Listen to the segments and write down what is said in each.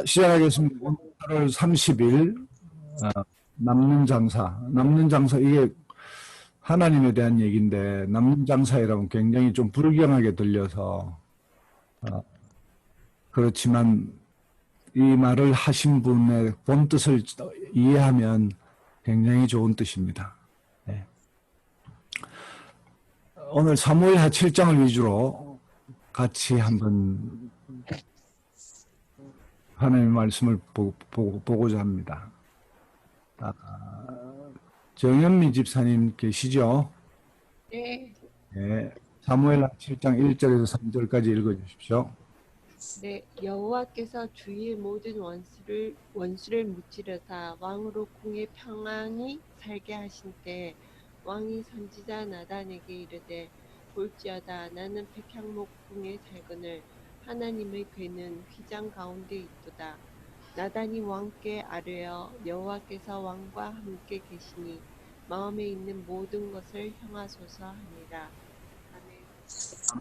시작하겠습니다. 8월 30일 남는 장사. 남는 장사 이게 하나님에 대한 얘기인데 남는 장사이라면 굉장히 좀 불경하게 들려서 그렇지만 이 말을 하신 분의 본 뜻을 이해하면 굉장히 좋은 뜻입니다. 네. 오늘 사무엘하 7장을 위주로 같이 한번 하나님의 말씀을 보고자 합니다. 정현미 집사님 계시죠? 네, 네. 사무엘하 7장 1절에서 3절까지 읽어주십시오. 네, 여호와께서 주의 모든 원수를 무찌르사 왕으로 궁에 평안히 살게 하신 때 왕이 선지자 나단에게 이르되 볼지어다 나는 백향목 궁에 살거늘 하나님의 궤는 휘장 가운데 있도다. 나단이 왕께 아뢰어 여호와께서 왕과 함께 계시니 마음에 있는 모든 것을 행하소서 하니라.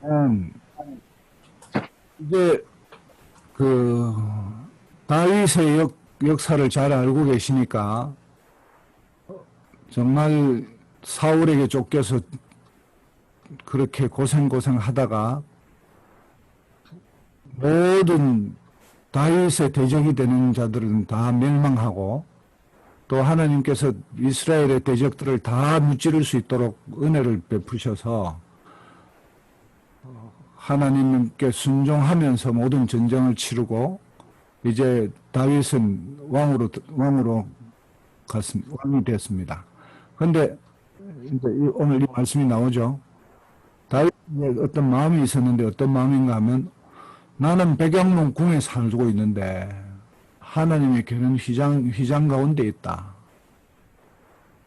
아멘. 이제 그 다윗의 역사를 잘 알고 계시니까 정말 사울에게 쫓겨서 그렇게 고생하다가 모든 다윗의 대적이 되는 자들은 다 멸망하고 또 하나님께서 이스라엘의 대적들을 다 무찌를 수 있도록 은혜를 베푸셔서 하나님께 순종하면서 모든 전쟁을 치르고 이제 다윗은 왕이 됐습니다. 그런데 이제 오늘 이 말씀이 나오죠. 다윗에 어떤 마음이 있었는데 어떤 마음인가 하면 나는 백양문 궁에 살고 있는데 하나님의 궤는 휘장 가운데 있다.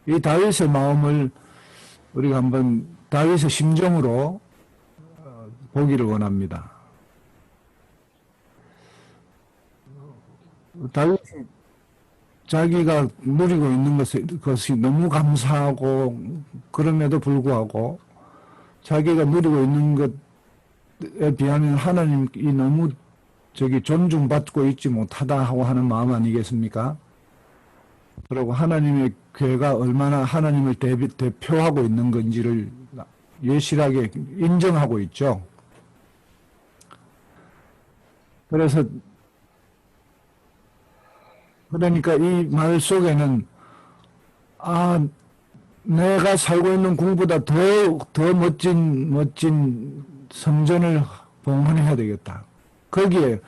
이 다윗의 마음을 우리가 한번 다윗의 심정으로 보기를 원합니다. 다윗이 자기가 누리고 있는 것이 너무 감사하고 그럼에도 불구하고 자기가 누리고 있는 것에 비하면 하나님이 너무 존중받고 있지 못하다 하고 하는 마음 아니겠습니까? 그리고 하나님의 궤가 얼마나 하나님을 대표하고 있는 건지를 예실하게 인정하고 있죠. 그러니까 이 말 속에는 내가 살고 있는 궁보다 더 멋진 성전을 봉헌해야 되겠다. 거기에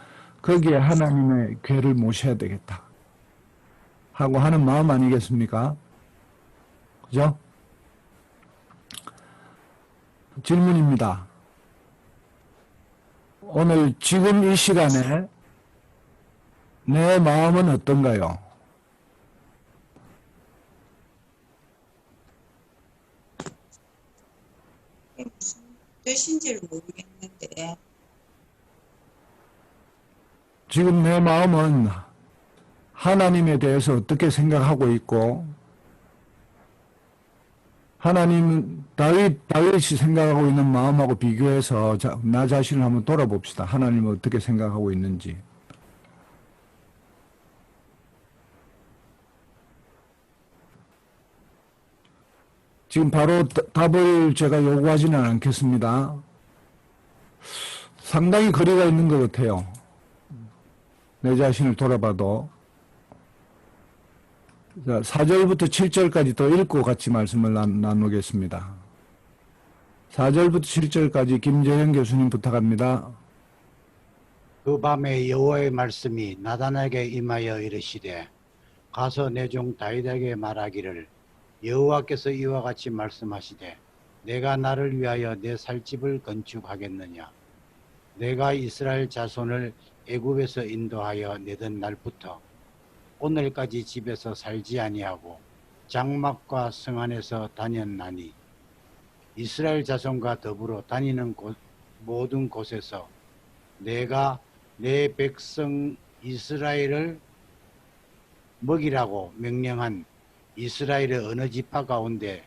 하나님의 궤를 모셔야 되겠다. 하고 하는 마음 아니겠습니까? 그죠? 질문입니다. 오늘 지금 이 시간에 내 마음은 어떤가요? 무슨 뜻인지를 모르겠는데 지금 내 마음은 하나님에 대해서 어떻게 생각하고 있고 다윗이 생각하고 있는 마음하고 비교해서 나 자신을 한번 돌아봅시다. 하나님은 어떻게 생각하고 있는지. 지금 바로 답을 제가 요구하지는 않겠습니다. 상당히 거리가 있는 것 같아요. 내 자신을 돌아봐도. 자, 4절부터 7절까지 더 읽고 같이 말씀을 나누겠습니다. 4절부터 7절까지 김재현 교수님 부탁합니다. 그 밤에 여호와의 말씀이 나단에게 임하여 이르시되 가서 내 종 다윗에게 말하기를 여호와께서 이와 같이 말씀하시되 내가 나를 위하여 내 살 집을 건축하겠느냐. 내가 이스라엘 자손을 애굽에서 인도하여 내던 날부터 오늘까지 집에서 살지 아니하고 장막과 성 안에서 다녔나니 이스라엘 자손과 더불어 다니는 모든 곳에서 내가 내 백성 이스라엘을 먹이라고 명령한 이스라엘의 어느 지파 가운데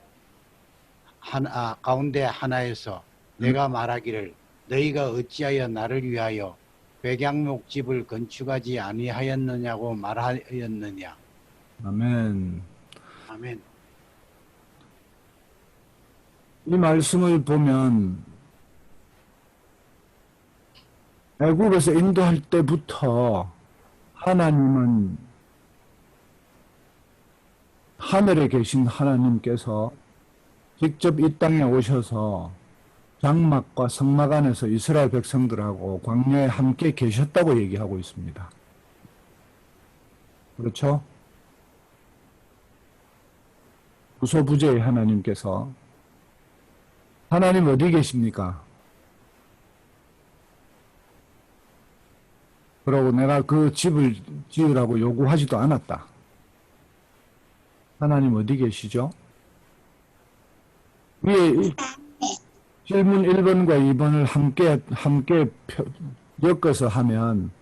하나에서 내가 말하기를 너희가 어찌하여 나를 위하여 백양목 집을 건축하지 아니하였느냐고 말하였느냐. 아멘. 아멘. 이 말씀을 보면 애굽에서 인도할 때부터 하나님은 하늘에 계신 하나님께서 직접 이 땅에 오셔서 장막과 성막 안에서 이스라엘 백성들하고 광야에 함께 계셨다고 얘기하고 있습니다. 그렇죠? 무소부재의 하나님께서 하나님 어디 계십니까? 그러고 내가 그 집을 지으라고 요구하지도 않았다. 하나님 어디 계시죠? 위에 질문 1번과 2번을 함께 엮어서 하면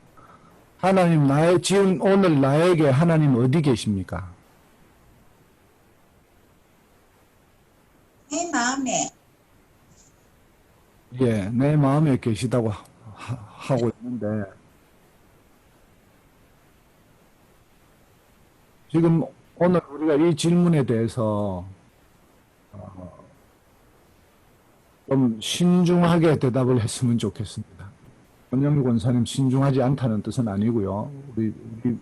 하나님 지금 오늘 나에게 하나님 어디 계십니까? 내 마음에 예, 내 마음에 계시다고 하고 있는데 지금 오늘 우리가 이 질문에 대해서 좀 신중하게 대답을 했으면 좋겠습니다. 권영규 권사님 신중하지 않다는 뜻은 아니고요. 우리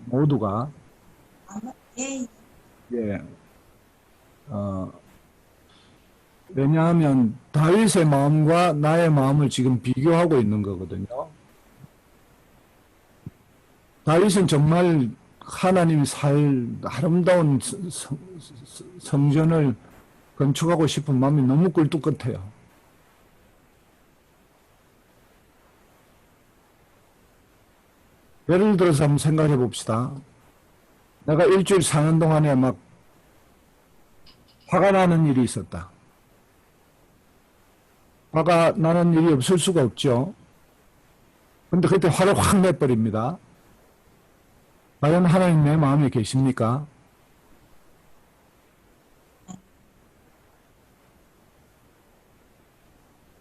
모두가 예, 예, 왜냐하면 다윗의 마음과 나의 마음을 지금 비교하고 있는 거거든요. 다윗은 정말 하나님이 살 아름다운 성전을 건축하고 싶은 마음이 너무 꿀뚝같아요. 예를 들어서 한번 생각해 봅시다. 내가 일주일 사는 동안에 막 화가 나는 일이 있었다. 화가 나는 일이 없을 수가 없죠. 근데 그때 화를 확 내버립니다. 과연 하나님 내 마음에 계십니까?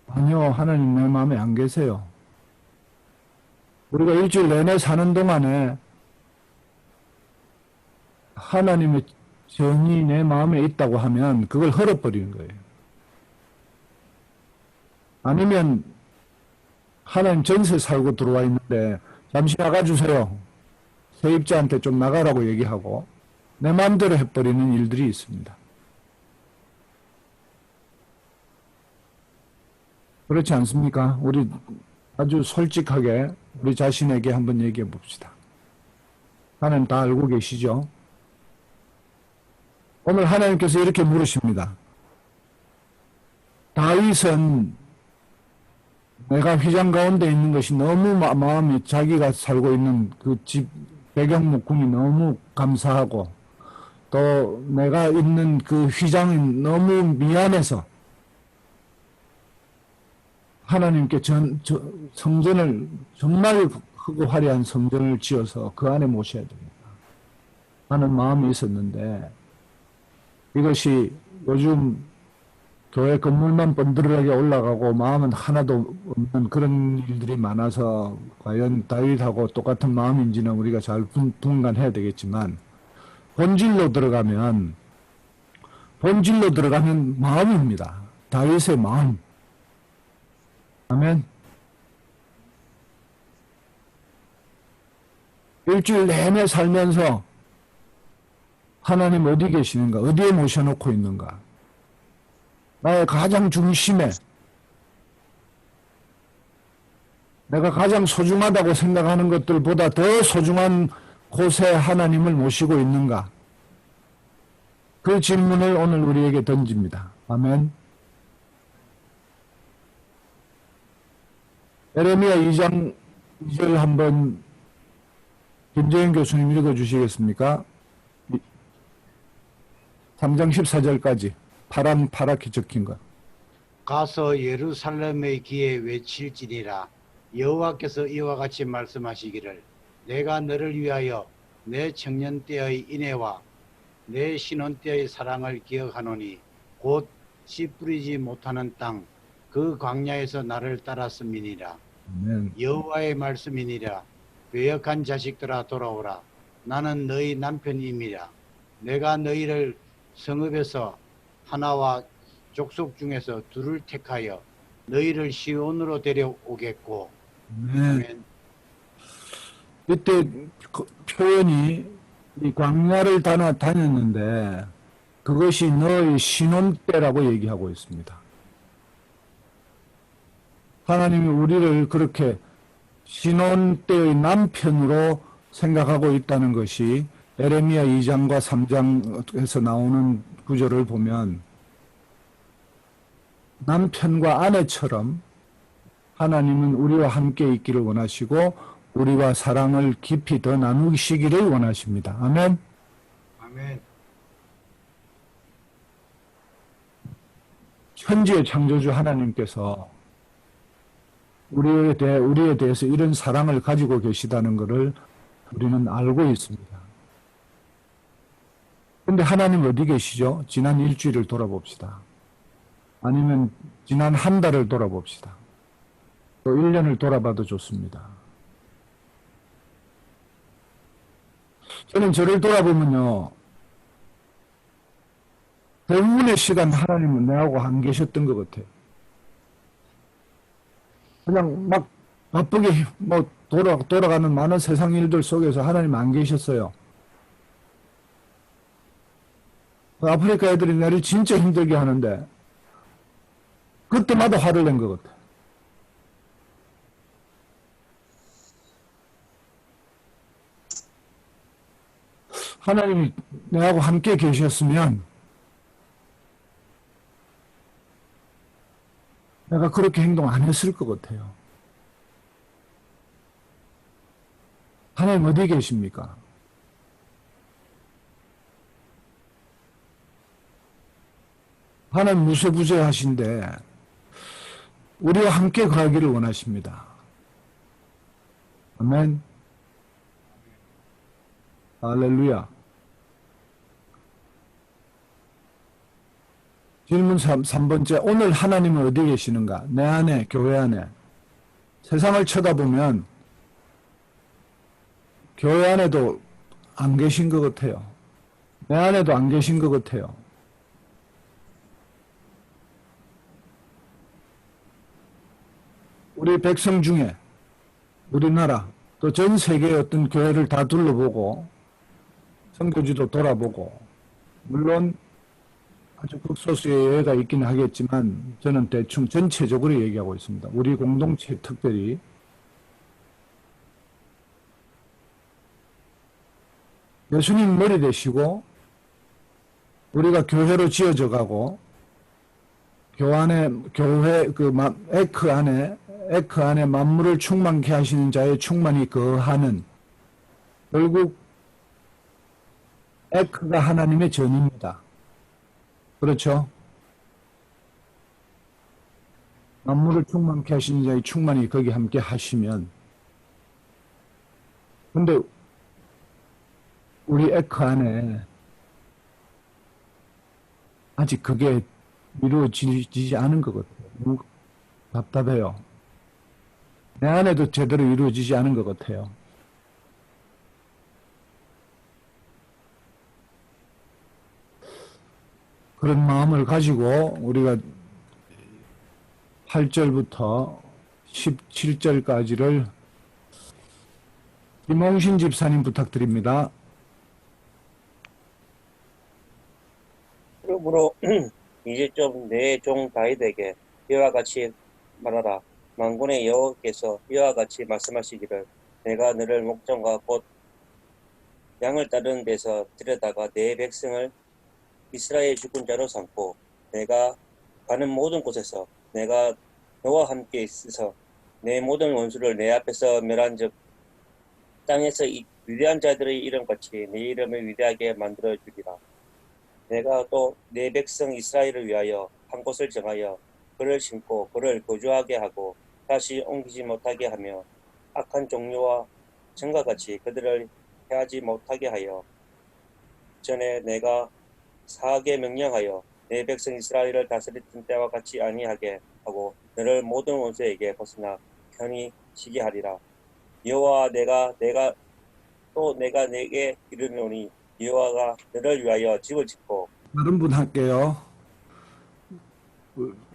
아니요, 하나님 내 마음에 안 계세요. 우리가 일주일 내내 사는 동안에 하나님의 정이 내 마음에 있다고 하면 그걸 헐어버리는 거예요. 아니면 하나님 전세 살고 들어와 있는데 잠시 나가주세요. 세입자한테 좀 나가라고 얘기하고 내 마음대로 해버리는 일들이 있습니다. 그렇지 않습니까? 우리 아주 솔직하게 우리 자신에게 한번 얘기해 봅시다. 하나님 다 알고 계시죠? 오늘 하나님께서 이렇게 물으십니다. 다윗은 내가 휘장 가운데 있는 것이 너무 마음이 자기가 살고 있는 그 집 배경목궁이 너무 감사하고 또 내가 있는 그 휘장이 너무 미안해서 하나님께 성전을 정말 크고 화려한 성전을 지어서 그 안에 모셔야 됩니다 하는 마음이 있었는데 이것이 요즘 교회 건물만 번들하게 올라가고 마음은 하나도 없는 그런 일들이 많아서 과연 다윗하고 똑같은 마음인지는 우리가 잘 분간해야 되겠지만 본질로 들어가면 마음입니다. 다윗의 마음. 아멘. 일주일 내내 살면서 하나님 어디 계시는가? 어디에 모셔놓고 있는가? 나의 가장 중심에 내가 가장 소중하다고 생각하는 것들보다 더 소중한 곳에 하나님을 모시고 있는가? 그 질문을 오늘 우리에게 던집니다. 아멘. 에레미야 2장 2절 한번 김재현 교수님 읽어주시겠습니까? 3장 14절까지 파랗게 적힌 것. 가서 예루살렘의 귀에 외칠지니라. 여호와께서 이와 같이 말씀하시기를 내가 너를 위하여 내 청년 때의 인애와 내 신혼 때의 사랑을 기억하노니 곧 씨 뿌리지 못하는 땅 그 광야에서 나를 따랐음이니라. 아멘. 여호와의 말씀이니라. 배역한 자식들아 돌아오라. 나는 너희 남편임이라. 내가 너희를 성읍에서 하나와 족속 중에서 둘을 택하여 너희를 시온으로 데려오겠고. 아멘. 아멘. 이때 그 표현이 이 광야를 다녔는데 그것이 너의 신혼 때라고 얘기하고 있습니다. 하나님이 우리를 그렇게 신혼 때의 남편으로 생각하고 있다는 것이 에레미야 2장과 3장에서 나오는 구절을 보면 남편과 아내처럼 하나님은 우리와 함께 있기를 원하시고 우리와 사랑을 깊이 더 나누시기를 원하십니다. 아멘. 아멘. 천지의 창조주 하나님께서 우리에 대해서 이런 사랑을 가지고 계시다는 것을 우리는 알고 있습니다. 근데 하나님 어디 계시죠? 지난 일주일을 돌아봅시다. 아니면 지난 한 달을 돌아봅시다. 또 1년을 돌아봐도 좋습니다. 저는 저를 돌아보면요. 대부분의 시간 하나님은 내하고 안 계셨던 것 같아요. 그냥 막 바쁘게 뭐 돌아가는 많은 세상 일들 속에서 하나님 안 계셨어요. 아프리카 애들이 나를 진짜 힘들게 하는데 그때마다 화를 낸 것 같아요. 하나님이 내하고 함께 계셨으면 내가 그렇게 행동 안 했을 것 같아요. 하나님 어디 계십니까? 하나님 무소부재하신데 우리와 함께 가기를 원하십니다. 아멘. 할렐루야. 질문 3번째. 오늘 하나님은 어디 계시는가? 내 안에, 교회 안에. 세상을 쳐다보면 교회 안에도 안 계신 것 같아요. 내 안에도 안 계신 것 같아요. 우리 백성 중에 우리나라 또 전 세계의 어떤 교회를 다 둘러보고 선교지도 돌아보고 물론 아주 극소수의 예외가 있긴 하겠지만 저는 대충 전체적으로 얘기하고 있습니다. 우리 공동체 특별히 예수님 머리 되시고 우리가 교회로 지어져 가고 교회 에크 안에 만물을 충만케 하시는 자의 충만이 거하는 결국 에크가 하나님의 전입니다. 그렇죠? 만물을 충만케 하시는 자의 충만이 거기 함께 하시면 근데 우리 에크 안에 아직 그게 이루어지지 않은 것 같아요. 너무 답답해요. 내 안에도 제대로 이루어지지 않은 것 같아요. 그런 마음을 가지고 우리가 8절부터 17절까지를 김홍신 집사님 부탁드립니다. 그러므로 이제 좀 내 종 다윗에게 이와 같이 말하라. 만군의 여호와께서 이와 같이 말씀하시기를 내가 너를 목전과 곧 양을 따르는 데서 데려다가 내 백성을 이스라엘 죽은 자로 삼고 내가 가는 모든 곳에서 내가 너와 함께 있어서 내 모든 원수를 내 앞에서 멸한즉 땅에서 이 위대한 자들의 이름같이 내 이름을 위대하게 만들어 주리라. 내가 또 내 백성 이스라엘을 위하여 한 곳을 정하여 그를 심고 그를 거주하게 하고 다시 옮기지 못하게 하며 악한 종류와 전과 같이 그들을 해하지 못하게 하여 전에 내가 사하게 명령하여 내 백성 이스라엘을 다스렸던 때와 같이 아니하게 하고 너를 모든 원수에게 벗어나 편히 쉬게 하리라. 여호와 내가 내게 이르노니 여호와가 너를 위하여 집을 짓고 다른 분 할게요.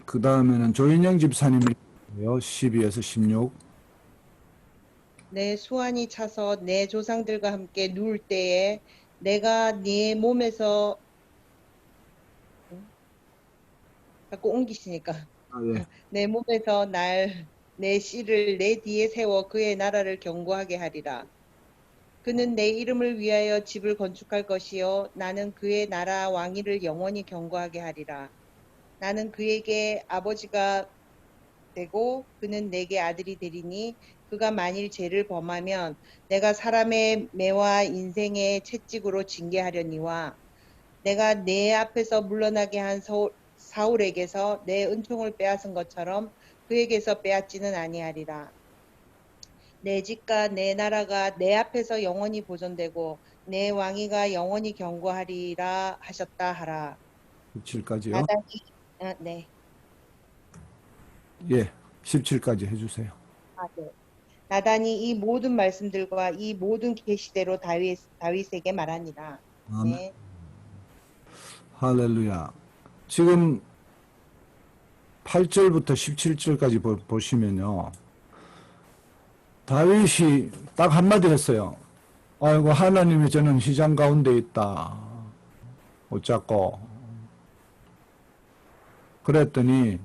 그 다음에는 조인영 집사님이요. 12에서 16. 내 수완이 차서 내 조상들과 함께 누울 때에 내가 네 몸에서 자꾸 옮기시니까 아, 예. 내 몸에서 내 씨를 내 뒤에 세워 그의 나라를 견고하게 하리라. 그는 내 이름을 위하여 집을 건축할 것이요 나는 그의 나라 왕위를 영원히 견고하게 하리라. 나는 그에게 아버지가 되고 그는 내게 아들이 되리니 그가 만일 죄를 범하면 내가 사람의 매와 인생의 채찍으로 징계하려니와 내가 내 앞에서 물러나게 한 사울에게서 내 은총을 빼앗은 것처럼 그에게서 빼앗지는 아니하리라. 내 집과 내 나라가 내 앞에서 영원히 보존되고 내 왕위가 영원히 견고하리라 하셨다 하라. 17까지요. 나단이 네. 예. 17까지 해주세요. 네. 나단이 이 모든 말씀들과 이 모든 계시대로 다윗에게 말하니라. 아멘. 네. 할렐루야. 지금 8절부터 17절까지 보시면요. 다윗이 딱 한마디 했어요. 아이고, 하나님이 저는 휘장 가운데 있다. 어쩌고. 그랬더니,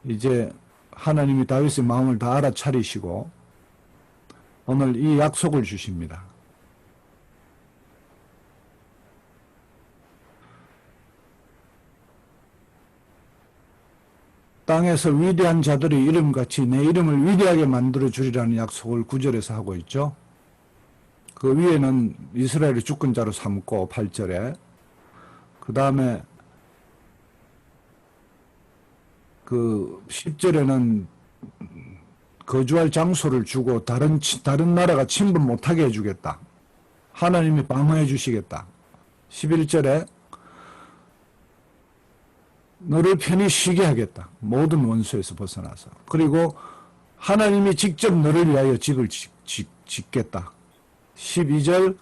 이제 하나님이 다윗의 마음을 다 알아차리시고, 오늘 이 약속을 주십니다. 땅에서 위대한 자들의 이름같이 내 이름을 위대하게 만들어 주리라는 약속을 9절에서 하고 있죠. 그 위에는 이스라엘의 주권자로 삼고 8절에 그 다음에 그 10절에는 거주할 장소를 주고 다른 나라가 침범 못하게 해주겠다. 하나님이 방어해 주시겠다. 11절에 너를 편히 쉬게 하겠다. 모든 원수에서 벗어나서. 그리고 하나님이 직접 너를 위하여 집을 짓겠다. 12절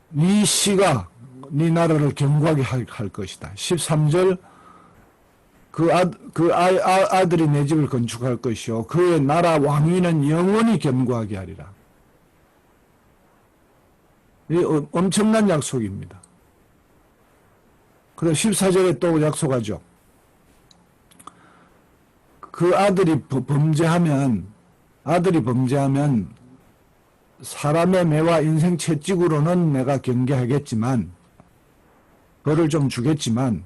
네 씨가 네 나라를 견고하게 할 것이다. 13절 아들이 내 집을 건축할 것이요 그의 나라 왕위는 영원히 견고하게 하리라. 이 엄청난 약속입니다. 그리고 14절에 또 약속하죠. 그 아들이 범죄하면 사람의 매와 인생 채찍으로는 내가 경계하겠지만 벌을 좀 주겠지만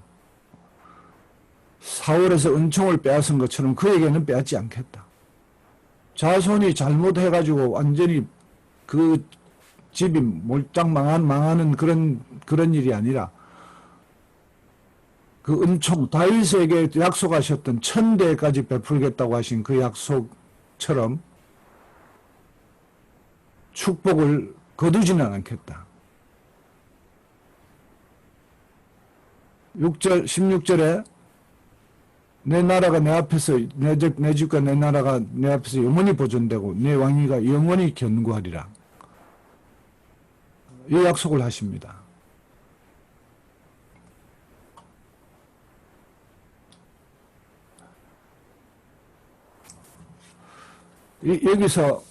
사울에서 은총을 빼앗은 것처럼 그에게는 빼앗지 않겠다. 자손이 잘못해가지고 완전히 그 집이 몰딱 망하는 그런 일이 아니라 그 은총, 다윗에게 약속하셨던 1000대까지 베풀겠다고 하신 그 약속처럼 축복을 거두지는 않겠다. 16절에 내 나라가 내 앞에서 내 집과 내 나라가 내 앞에서 영원히 보존되고 내 왕위가 영원히 견고하리라. 이 약속을 하십니다. 여기서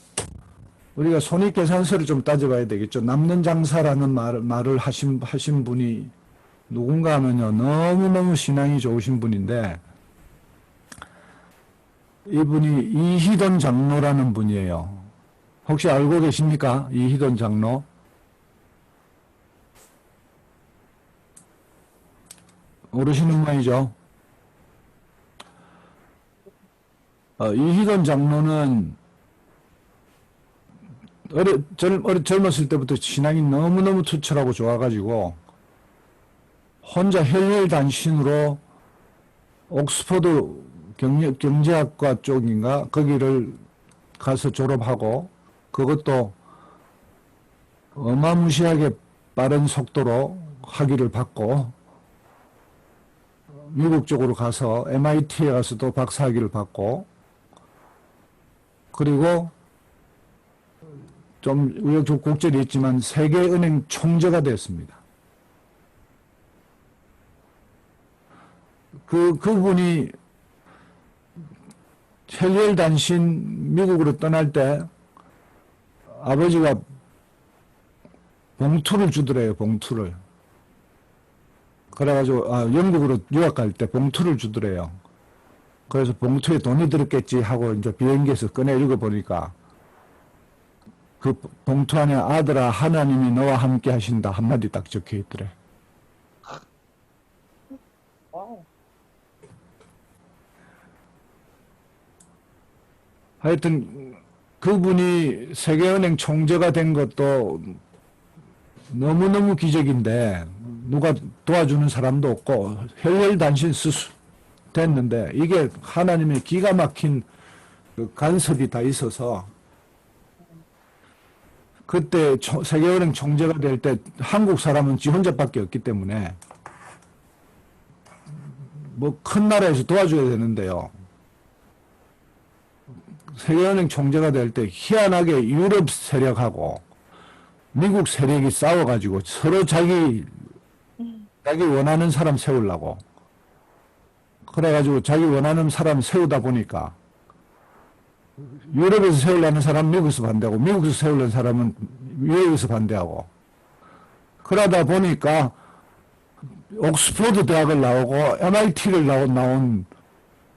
우리가 손익계산서를 좀 따져봐야 되겠죠. 남는 장사라는 말을 하신 분이 누군가 하면요. 너무너무 신앙이 좋으신 분인데 이분이 이희돈 장로라는 분이에요. 혹시 알고 계십니까? 이희돈 장로? 모르시는 모양이죠. 이희돈 장로는 젊었을 때부터 신앙이 너무너무 투철하고 좋아가지고 혼자 혈혈단신으로 옥스퍼드 경제학과 쪽인가 거기를 가서 졸업하고 그것도 어마무시하게 빠른 속도로 학위를 받고 미국 쪽으로 가서 MIT에 가서도 박사학위를 받고, 그리고 좀 우여곡절 곡절이 있지만 세계은행 총재가 됐습니다. 그분이 혈혈단신 미국으로 떠날 때 아버지가 봉투를 주더래요, 봉투를. 그래가지고, 영국으로 유학 갈 때 봉투를 주더래요. 그래서 봉투에 돈이 들었겠지 하고 이제 비행기에서 꺼내 읽어보니까 그 봉투 안에 아들아, 하나님이 너와 함께 하신다 한마디 딱 적혀 있더래. 와우. 하여튼 그분이 세계은행 총재가 된 것도 너무너무 기적인데 누가 도와주는 사람도 없고 혈혈단신 스스 됐는데 이게 하나님의 기가 막힌 그 간섭이 다 있어서 그때 세계은행 총재가 될 때 한국 사람은 지 혼자밖에 없기 때문에 뭐 큰 나라에서 도와줘야 되는데요. 세계은행 총재가 될 때 희한하게 유럽 세력하고 미국 세력이 싸워가지고 서로 자기 원하는 사람 세우려고. 그래가지고 자기 원하는 사람 세우다 보니까 유럽에서 세우려는 사람은 미국에서 반대하고 미국에서 세우려는 사람은 유럽에서 반대하고 그러다 보니까 옥스퍼드 대학을 나오고 MIT를 나온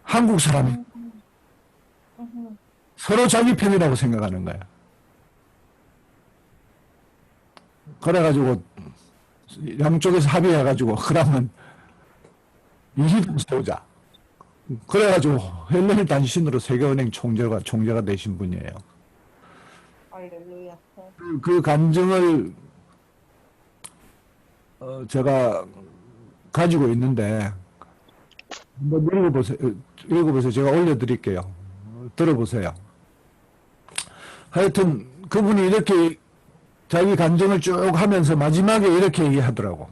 한국 사람이 서로 자기 편이라고 생각하는 거야. 그래가지고 양쪽에서 합의해가지고 그러면 이희동 세우자. 그래가지고 혈혈단신으로 세계은행 총재가 되신 분이에요. 할렐루야. 그 감정을 제가 가지고 있는데 한번 읽어보세요. 제가 올려드릴게요. 들어보세요. 하여튼 그분이 이렇게 자기 감정을 쭉 하면서 마지막에 이렇게 얘기하더라고.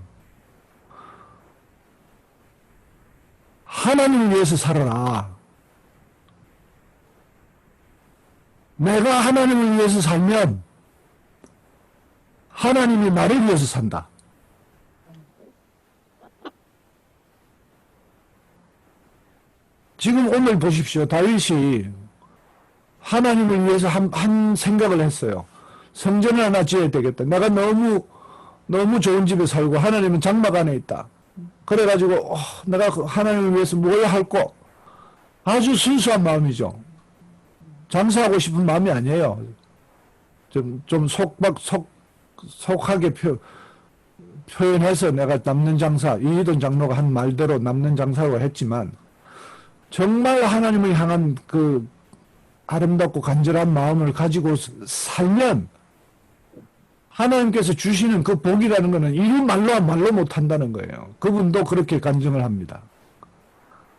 하나님을 위해서 살아라. 내가 하나님을 위해서 살면 하나님이 나를 위해서 산다. 지금 오늘 보십시오. 다윗이 하나님을 위해서 한 생각을 했어요. 성전을 하나 지어야 되겠다. 내가 너무 좋은 집에 살고 하나님은 장막 안에 있다. 그래가지고 내가 하나님을 위해서 뭘 할꼬? 아주 순수한 마음이죠. 장사하고 싶은 마음이 아니에요. 좀 속하게 표현해서 내가 남는 장사, 이희돈 장로가 한 말대로 남는 장사라고 했지만 정말 하나님을 향한 그 아름답고 간절한 마음을 가지고 살면 하나님께서 주시는 그 복이라는 것은 이루 말로 못한다는 거예요. 그분도 그렇게 간증을 합니다.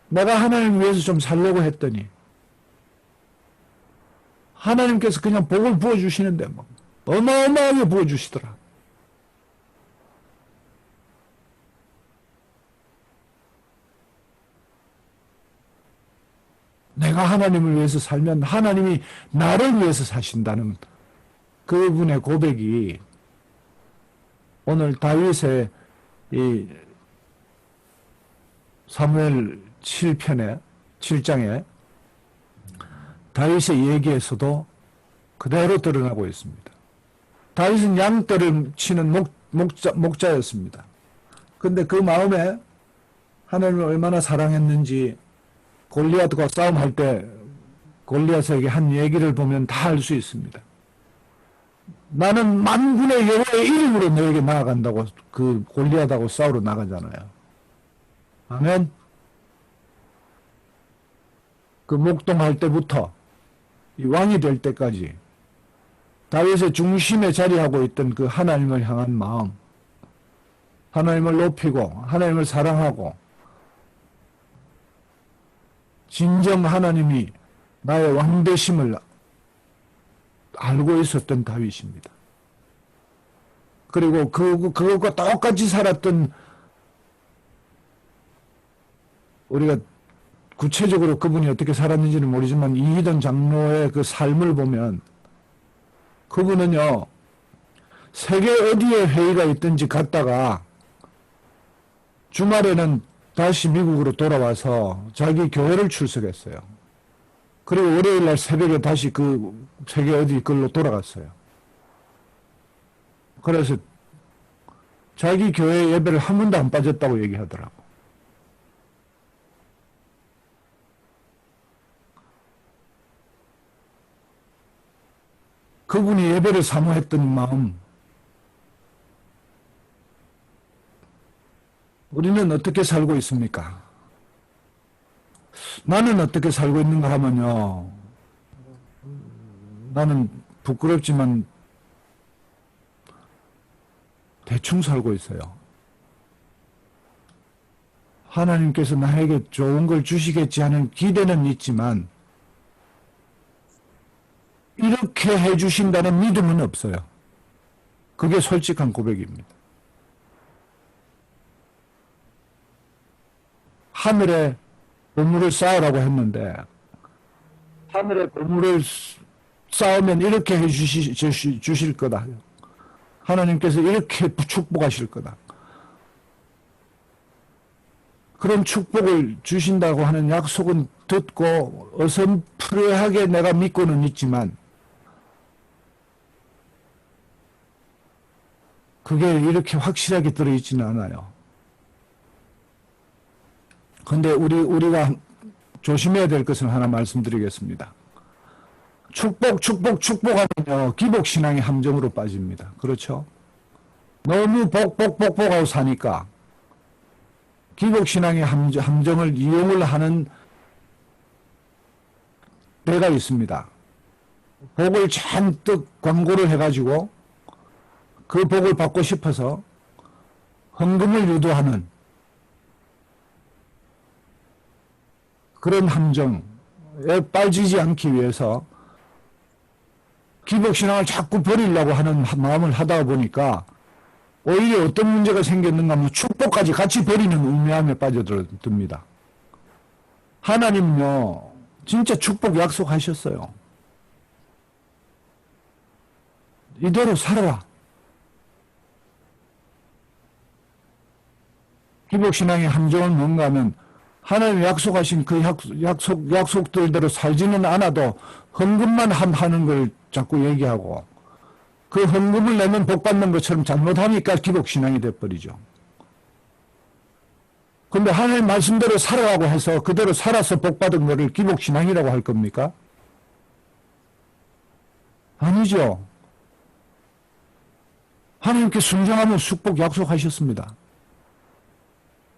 내가 하나님을 위해서 좀 살려고 했더니 하나님께서 그냥 복을 부어주시는데 뭐 어마어마하게 부어주시더라. 내가 하나님을 위해서 살면 하나님이 나를 위해서 사신다는 그분의 고백이 오늘 다윗의 이 사무엘 7장에 다윗의 얘기에서도 그대로 드러나고 있습니다. 다윗은 양떼를 치는 목자였습니다. 근데 그 마음에 하나님을 얼마나 사랑했는지 골리앗과 싸움할 때 골리앗에게 한 얘기를 보면 다 알 수 있습니다. 나는 만군의 여호와의 이름으로 너에게 나아간다고 그 골리앗하고 싸우러 나가잖아요. 아멘. 그 목동할 때부터 이 왕이 될 때까지 다윗의 중심에 자리하고 있던 그 하나님을 향한 마음, 하나님을 높이고 하나님을 사랑하고 진정 하나님이 나의 왕되심을 알고 있었던 다윗입니다. 그리고 그것과 똑같이 살았던 우리가 구체적으로 그분이 어떻게 살았는지는 모르지만 이희던 장로의 그 삶을 보면 그분은요, 세계 어디에 회의가 있든지 갔다가 주말에는 다시 미국으로 돌아와서 자기 교회를 출석했어요. 그리고 월요일 날 새벽에 다시 그 세계 어디 걸로 돌아갔어요. 그래서 자기 교회 예배를 한 번도 안 빠졌다고 얘기하더라고. 그분이 예배를 사모했던 마음, 우리는 어떻게 살고 있습니까? 나는 어떻게 살고 있는가 하면요, 나는 부끄럽지만 대충 살고 있어요. 하나님께서 나에게 좋은 걸 주시겠지 하는 기대는 있지만 이렇게 해주신다는 믿음은 없어요. 그게 솔직한 고백입니다. 하늘에 보물을 쌓으라고 했는데 하늘에 보물을 쌓으면 이렇게 주실 거다. 하나님께서 이렇게 축복하실 거다. 그런 축복을 주신다고 하는 약속은 듣고 어슴푸레하게 내가 믿고는 있지만 그게 이렇게 확실하게 들어있지는 않아요. 근데 우리가 조심해야 될 것을 하나 말씀드리겠습니다. 축복하면요, 기복신앙의 함정으로 빠집니다. 그렇죠? 너무 복하고 사니까 기복신앙의 함정을 이용을 하는 때가 있습니다. 복을 잔뜩 광고를 해가지고 그 복을 받고 싶어서 헌금을 유도하는 그런 함정에 빠지지 않기 위해서 기복신앙을 자꾸 버리려고 하는 마음을 하다 보니까 오히려 어떤 문제가 생겼는가 하면 축복까지 같이 버리는 우매함에 빠져듭니다. 하나님요, 진짜 축복 약속하셨어요. 이대로 살아라. 기복신앙의 함정은 뭔가 하면 하나님이 약속하신 그 약속들대로 살지는 않아도 헌금만 하는 걸 자꾸 얘기하고 그 헌금을 내면 복 받는 것처럼 잘못하니까 기복신앙이 돼버리죠. 근데 하나님 말씀대로 살아가고 해서 그대로 살아서 복 받은 거를 기복신앙이라고 할 겁니까? 아니죠. 하나님께 순종하면 축복 약속하셨습니다.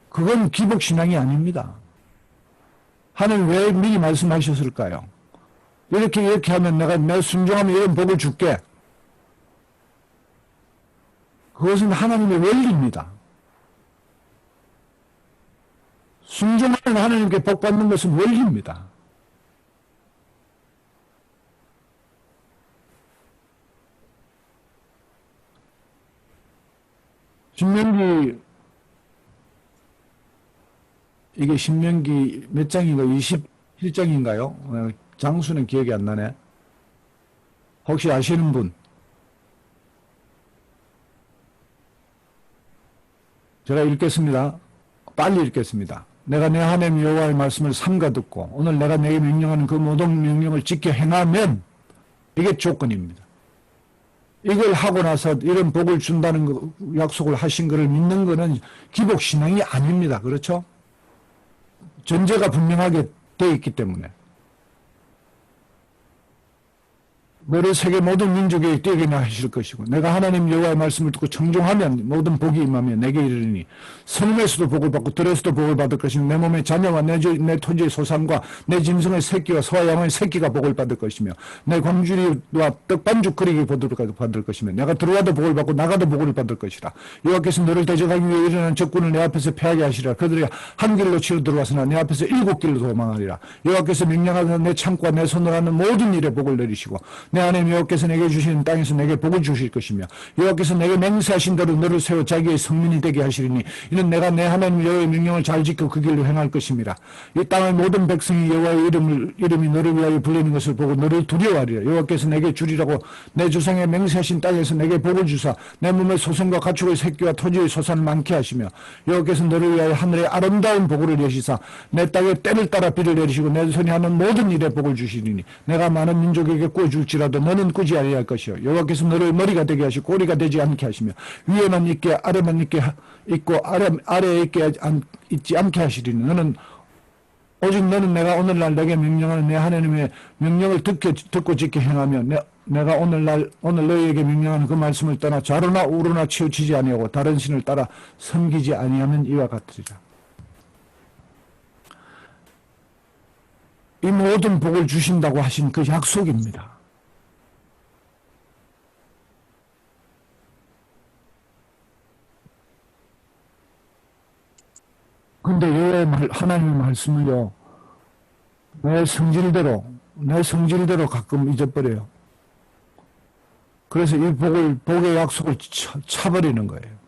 그건 기복신앙이 아닙니다. 하나님 왜 미리 말씀하셨을까요? 이렇게 하면 내가 순종하면 이런 복을 줄게. 그것은 하나님의 원리입니다. 순종하는 하나님께 복 받는 것은 원리입니다. 이게 신명기 몇 장인가? 27장인가요? 장수는 기억이 안 나네. 혹시 아시는 분? 제가 읽겠습니다. 빨리 읽겠습니다. 내가 내 하나님 여호와의 말씀을 삼가 듣고 오늘 내가 내게 명령하는 그 모든 명령을 지켜 행하면 이게 조건입니다. 이걸 하고 나서 이런 복을 준다는 거, 약속을 하신 것을 믿는 것은 기복신앙이 아닙니다. 그렇죠? 전제가 분명하게 되어 있기 때문에. 너를 세계 모든 민족에 뛰게 하실 것이고 내가 하나님 여호와의 말씀을 듣고 청종하면 모든 복이 임하며 내게 이르리니 성에서도 복을 받고 들에서도 복을 받을 것이며 내 몸의 자녀와 내 토지의 소산과 내 짐승의 새끼와 소와 양의 새끼가 복을 받을 것이며 내 광주리와 떡반죽 그리기 받을 것이며 내가 들어와도 복을 받고 나가도 복을 받을 것이라. 여호와께서 너를 대적하기 위해 일어나는 적군을 내 앞에서 패하게 하시리라. 그들이 한 길로 치러 들어왔으나 내 앞에서 7길로 도망하리라. 여호와께서 명령하는 내 창과 내 손으로 하는 모든 일에 복을 내리시고 내 내 하나님 여호와께서 내게 주시는 땅에서 내게 복을 주실 것이며 여호와께서 내게 맹세하신 대로 너를 세워 자기의 성민이 되게 하시리니 이는 내가 내 하나님 여호와의 명령을 잘 지켜 그 길로 행할 것임이라. 이 땅의 모든 백성이 여호와의 이름이 너를 위하여 불리는 것을 보고 너를 두려워하리라. 여호와께서 내게 주리라고 내 조상의 맹세하신 땅에서 내게 복을 주사 내 몸의 소생과 가축의 새끼와 토지의 소산을 많게 하시며 여호와께서 너를 위하여 하늘의 아름다운 복을 여시사 내 땅에 때를 따라 비를 내리시고 내 손이 하는 모든 일에 복을 주시리니 내가 많은 민족에게 구워줄지라도 너는 꾸지 아니할 것이요 여호와께서 너를 머리가 되게 하시고 꼬리가 되지 않게 하시며 위에만 있게 아래만 있고 아래에 있지 않게 하시리니 오직 너는 내가 오늘날 내게 명령하는 내 하나님의 명령을 듣고 지켜 행하며 내가 오늘 너희에게 명령하는 그 말씀을 떠나 좌로나 우로나 치우치지 아니하고 다른 신을 따라 섬기지 아니하면 이와 같으리라. 이 모든 복을 주신다고 하신 그 약속입니다. 근데 하나님의 말씀을요, 내 성질대로 가끔 잊어버려요. 그래서 이 복의 약속을 차버리는 거예요.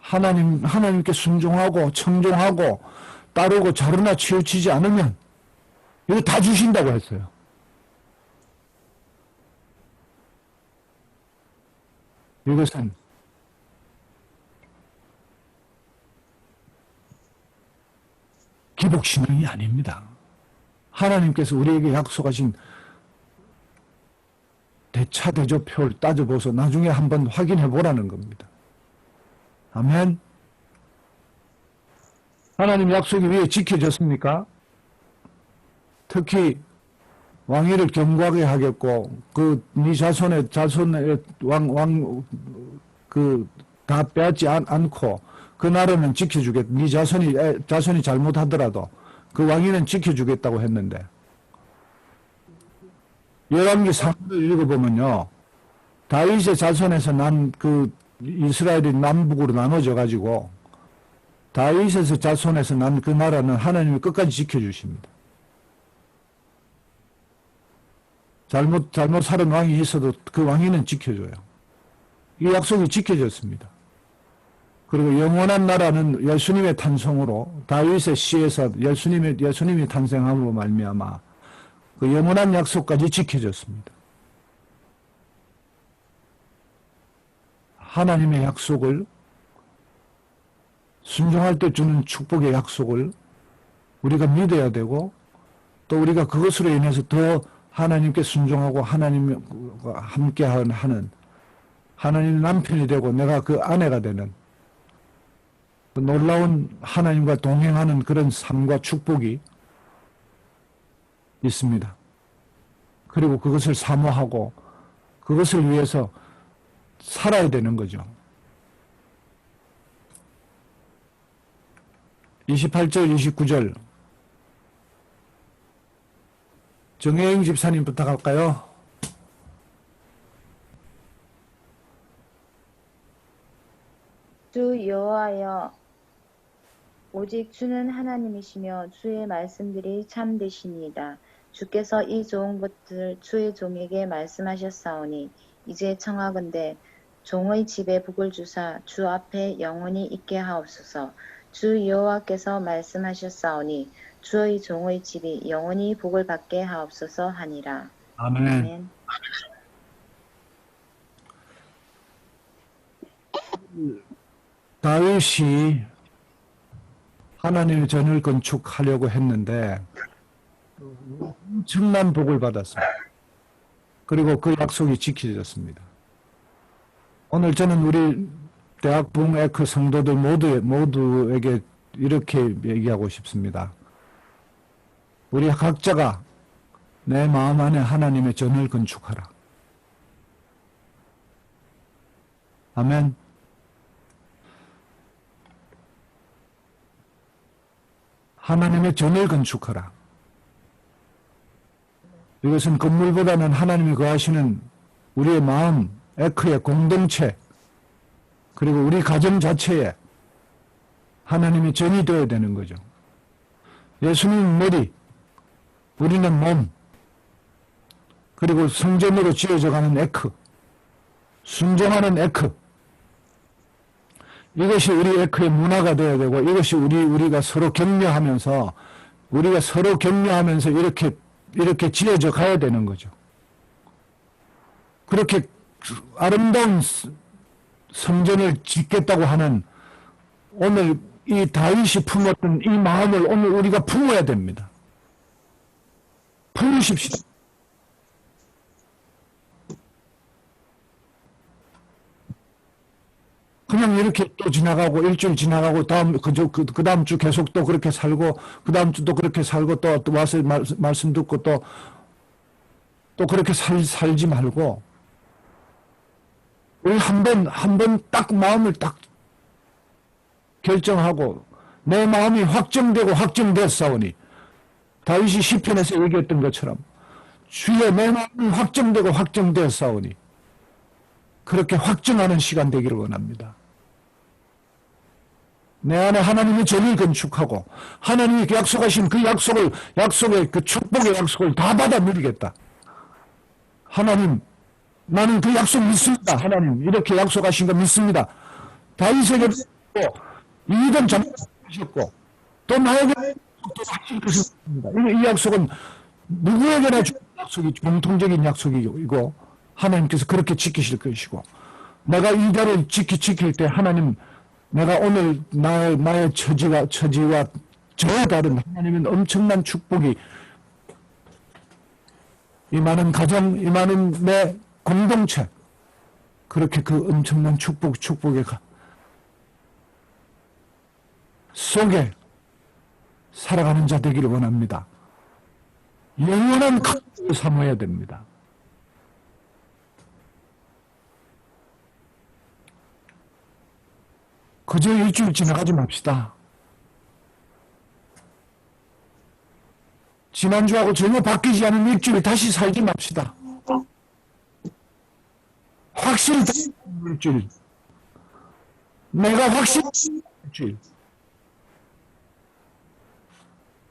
하나님께 순종하고 청종하고 따르고 자루나 치우치지 않으면 이거 다 주신다고 했어요. 이것은 기복신앙이 아닙니다. 하나님께서 우리에게 약속하신 대차대조표를 따져보서 나중에 한번 확인해 보라는 겁니다. 아멘. 하나님 약속이 왜 지켜졌습니까? 특히 왕위를 견고하게 하겠고 네 자손의 다 빼앗지 않고 그 나라는 지켜주겠다. 네 자손이 잘못하더라도 그 왕위는 지켜주겠다고 했는데 열왕기 3를 읽어보면요. 다윗의 자손에서 난 이스라엘이 남북으로 나눠져 가지고 다윗의 자손에서 난 그 나라는 하나님이 끝까지 지켜주십니다. 잘못 살은 왕이 있어도 그 왕위는 지켜줘요. 이 약속이 지켜졌습니다. 그리고 영원한 나라는 예수님의 탄생으로 다윗의 씨에서 예수님이 탄생함으로 말미암아 그 영원한 약속까지 지켜졌습니다. 하나님의 약속을 순종할 때 주는 축복의 약속을 우리가 믿어야 되고 또 우리가 그것으로 인해서 더 하나님께 순종하고 하나님과 함께하는 하나님 남편이 되고 내가 그 아내가 되는 그 놀라운 하나님과 동행하는 그런 삶과 축복이 있습니다. 그리고 그것을 사모하고 그것을 위해서 살아야 되는 거죠. 28절, 29절 정혜영 집사님 부탁할까요? 주 여호와여, 오직 주는 하나님이시며 주의 말씀들이 참되시니이다. 주께서 이 좋은 것들 주의 종에게 말씀하셨사오니 이제 청하건대 종의 집에 복을 주사 주 앞에 영원히 있게 하옵소서. 주 여호와께서 말씀하셨사오니 주의 종의 집이 영원히 복을 받게 하옵소서 하니라. 아멘. 아멘. 다윗이 하나님의 전을 건축하려고 했는데 엄청난 복을 받았습니다. 그리고 그 약속이 지켜졌습니다. 오늘 저는 우리 대학 붕에크 성도들 모두에게 이렇게 얘기하고 싶습니다. 우리 각자가 내 마음 안에 하나님의 전을 건축하라. 아멘. 하나님의 전을 건축하라. 이것은 건물보다는 하나님이 거하시는 우리의 마음, 에크의 공동체, 그리고 우리 가정 자체에 하나님의 전이 되어야 되는 거죠. 예수님 머리, 우리는 몸, 그리고 성전으로 지어져가는 에크, 순종하는 에크, 이것이 우리 에크의 문화가 되어야 되고, 이것이 우리가 서로 격려하면서 이렇게 지어져 가야 되는 거죠. 그렇게 아름다운 성전을 짓겠다고 하는 오늘 이 다윗이 품었던 이 마음을 오늘 우리가 품어야 됩니다. 품으십시오. 그냥 이렇게 또 지나가고 일주일 지나가고 그 다음 주 계속 또 그렇게 살고 그 다음 주 또 그렇게 살고 또 와서 말씀 듣고 또 그렇게 살지 말고 우리 한 번 딱 마음을 딱 결정하고 내 마음이 확정되었사오니 다윗이 시편에서 얘기했던 것처럼 주여 내 마음이 확정되었사오니 그렇게 확정하는 시간 되기를 원합니다. 내 안에 하나님의 전을 건축하고 하나님이 약속하신 그 약속의 그 축복의 약속을 다 받아 누리겠다. 하나님, 나는 그 약속 믿습니다. 하나님, 이렇게 약속하신 거 믿습니다. 다윗에게 이든 장하셨고 또 나에게 또 하실 것을 믿습니다. 이 약속은 누구에게나 주는 약속이 공통적인 약속이고 하나님께서 그렇게 지키실 것이고 내가 이 자를 지킬 때 하나님 내가 오늘 나의 처지와 저에 다른 하나님은 엄청난 축복이 이 많은 가정, 이 많은 내 공동체 그렇게 그 엄청난 축복의 속에 살아가는 자 되기를 원합니다. 영원한 각을 삼아야 됩니다. 그저 일주일 지나가지 맙시다. 지난주하고 전혀 바뀌지 않은 일주일 다시 살지 맙시다. 확실히 일주일. 내가 확실히 일주일.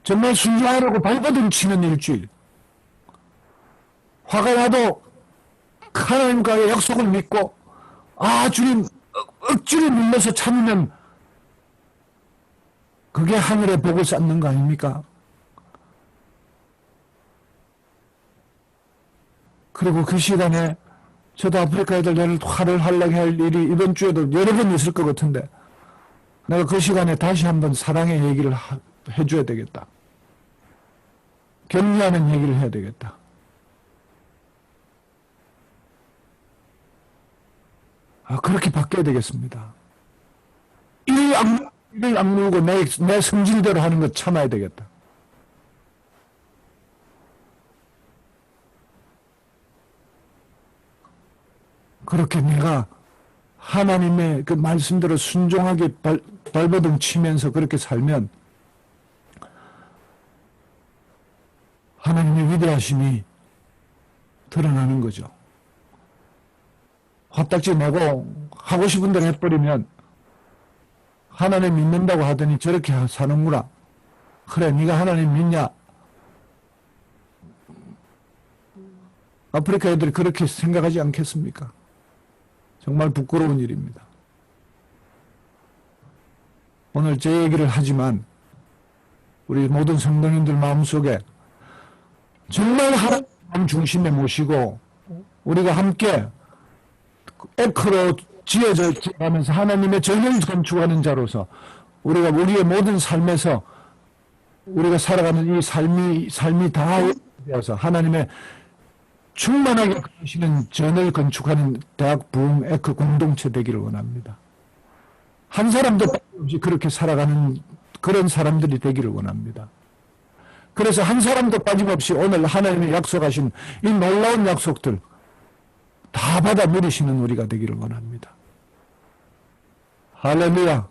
정말 순종하려고 발버둥 치는 일주일. 화가 나도 하나님과의 약속을 믿고 주님 억지로 눌러서 참으면 그게 하늘의 복을 쌓는 거 아닙니까? 그리고 그 시간에 저도 아프리카 애들 화를 하려고 할 일이 이번 주에도 여러 번 있을 것 같은데 내가 그 시간에 다시 한번 사랑의 얘기를 해줘야 되겠다. 격려하는 얘기를 해야 되겠다. 그렇게 바뀌어야 되겠습니다. 이를 악물고 내 성질대로 하는 것 참아야 되겠다. 그렇게 내가 하나님의 그 말씀대로 순종하게 발버둥 치면서 그렇게 살면 하나님의 위대하심이 드러나는 거죠. 화딱지 내고 하고 싶은 대로 해버리면 하나님 믿는다고 하더니 저렇게 사는구나. 그래 네가 하나님 믿냐? 아프리카 애들이 그렇게 생각하지 않겠습니까? 정말 부끄러운 일입니다. 오늘 제 얘기를 하지만 우리 모든 성도님들 마음속에 정말 하나님 마음 중심에 모시고 우리가 함께 에크로 지어져 가면서 하나님의 전을 건축하는 자로서 우리가 우리의 모든 삶에서 우리가 살아가는 이 삶이 다 되어서 하나님의 충만하게 하시는 전을 건축하는 대학 부흥 에크 공동체 되기를 원합니다. 한 사람도 없이 그렇게 살아가는 그런 사람들이 되기를 원합니다. 그래서 한 사람도 빠짐없이 오늘 하나님이 약속하신 이 놀라운 약속들 다 받아 누리시는 우리가 되기를 원합니다. 할렐루야.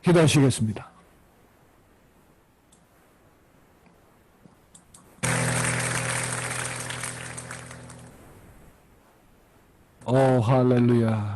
기도하시겠습니다. 오 할렐루야.